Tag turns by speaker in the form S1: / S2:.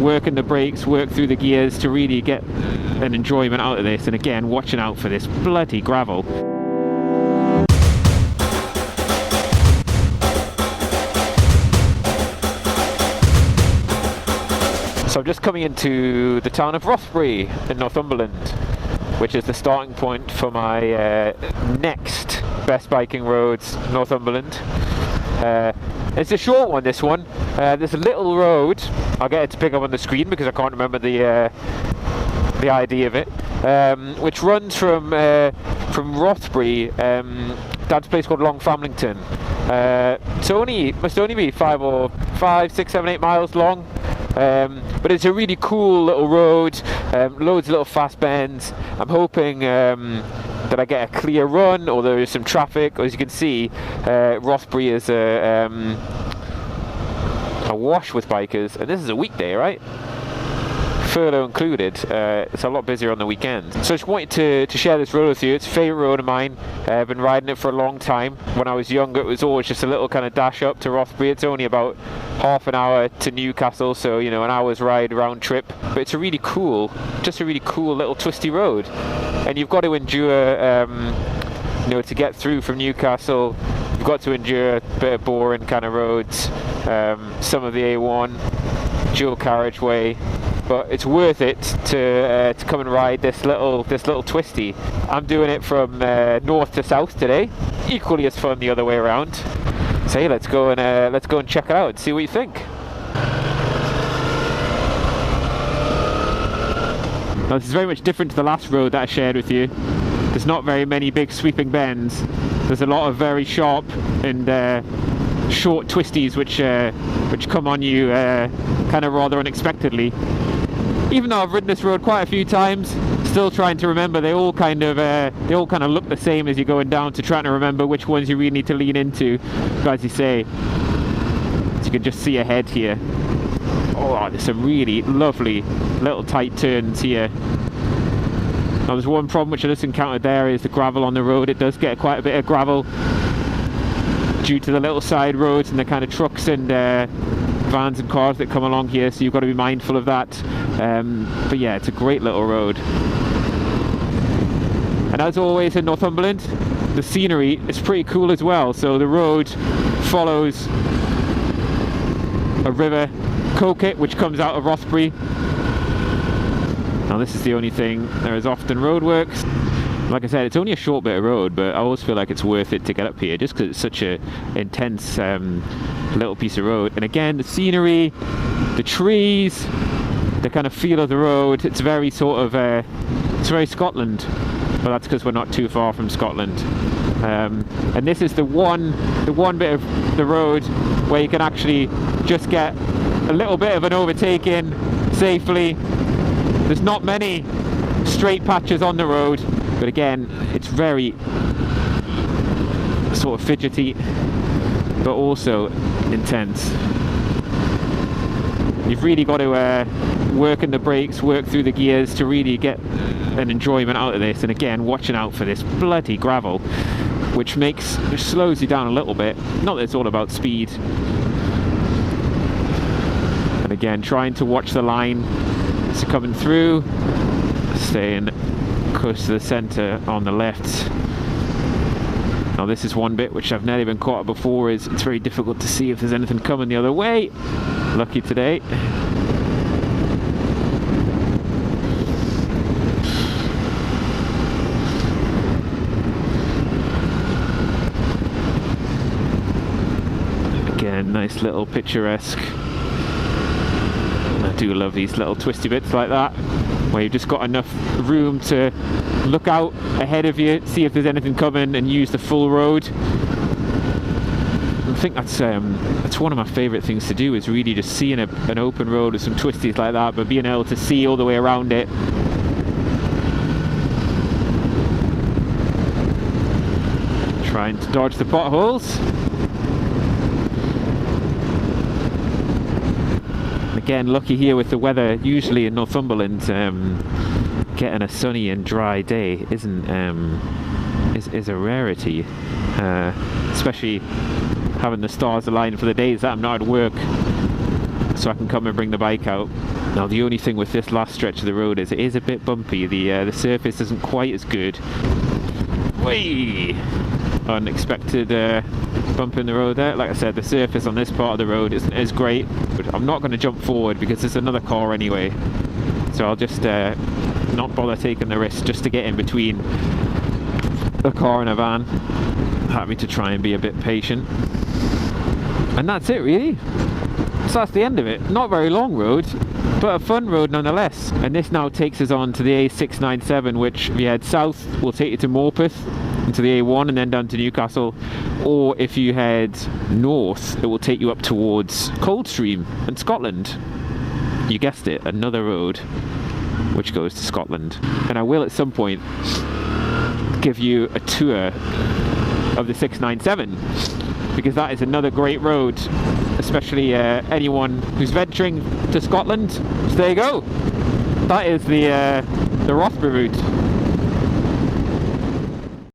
S1: working the brakes, work through the gears to really get an enjoyment out of this. And again, watching out for this bloody gravel. So I'm just coming into the town of Rothbury in Northumberland, which is the starting point for my next Best Biking Roads Northumberland. It's a short one, this one. There's a little road. I'll get it to pick up on the screen because I can't remember the ID of it, which runs from Rothbury down to a place called Northumberland. It must only be 5, 6, 7, 8 miles long. But it's a really cool little road, loads of little fast bends. I'm hoping that I get a clear run, or there is some traffic. As you can see, Rothbury is awash with bikers, and this is a weekday, right? Furlough included. It's a lot busier on the weekend. So I just wanted to share this road with you. It's a favourite road of mine. I've been riding it for a long time. When I was younger, it was always just a little kind of dash up to Rothbury. It's only about half an hour to Newcastle, so you know, an hour's ride round trip. But it's a really cool little twisty road, and you've got to endure, you know, to get through from Newcastle. You've got to endure a bit of boring kind of roads, some of the A1, dual carriageway. But it's worth it to come and ride this little twisty. I'm doing it from north to south today. Equally as fun the other way around. So hey, let's go and check it out and see what you think. Now, this is very much different to the last road that I shared with you. There's not very many big sweeping bends. There's a lot of very sharp and short twisties which come on you kind of rather unexpectedly. Even though I've ridden this road quite a few times, still trying to remember. They all kind of look the same as you're going down, to trying to remember which ones you really need to lean into. But as you say, as you can just see ahead here, oh, there's some really lovely little tight turns here. Now, there's one problem which I just encountered there, is the gravel on the road. It does get quite a bit of gravel due to the little side roads and the kind of trucks and vans and cars that come along here, so you've got to be mindful of that. But yeah, it's a great little road. And as always in Northumberland, the scenery is pretty cool as well. So the road follows a river, Coquet, which comes out of Rothbury. Now this is the only thing, there is often roadworks. Like I said, it's only a short bit of road, but I always feel like it's worth it to get up here just because it's such a intense little piece of road. And again, the scenery, the trees, the kind of feel of the road, it's very sort of it's very Scotland, but that's because we're not too far from Scotland. And this is the one bit of the road where you can actually just get a little bit of an overtaking safely. There's not many straight patches on the road, but again, it's very sort of fidgety, but also intense. You've really got to work in the brakes, work through the gears to really get an enjoyment out of this. And again, watching out for this bloody gravel, which slows you down a little bit. Not that it's all about speed. And again, trying to watch the line as you're coming through, staying close to the centre on the left. Now this is one bit which I've never been caught up before, is it's very difficult to see if there's anything coming the other way. Lucky today. Again, nice little picturesque. I do love these little twisty bits like that, where you've just got enough room to look out ahead of you, see if there's anything coming, and use the full road. I think that's one of my favourite things to do, is really just seeing an open road with some twisties like that, but being able to see all the way around it. Trying to dodge the potholes. Again, lucky here with the weather. Usually in Northumberland, getting a sunny and dry day is a rarity, especially having the stars aligned for the days that I'm not at work, so I can come and bring the bike out. Now the only thing with this last stretch of the road is it is a bit bumpy. The surface isn't quite as good. Whee! Unexpected bump in the road there. Like I said, the surface on this part of the road isn't as great, but I'm not going to jump forward because there's another car anyway. So I'll just not bother taking the risk just to get in between a car and a van. Happy to try and be a bit patient. And that's it really. So that's the end of it. Not very long road, but a fun road nonetheless. And this now takes us on to the A697, which if you head south will take you to Morpeth, into the A1 and then down to Newcastle, or if you head north it will take you up towards Coldstream and Scotland. You guessed it, another road which goes to Scotland. And I will at some point give you a tour of the 697, because that is another great road, especially anyone who's venturing to Scotland. So there you go, that is the Rothbury route.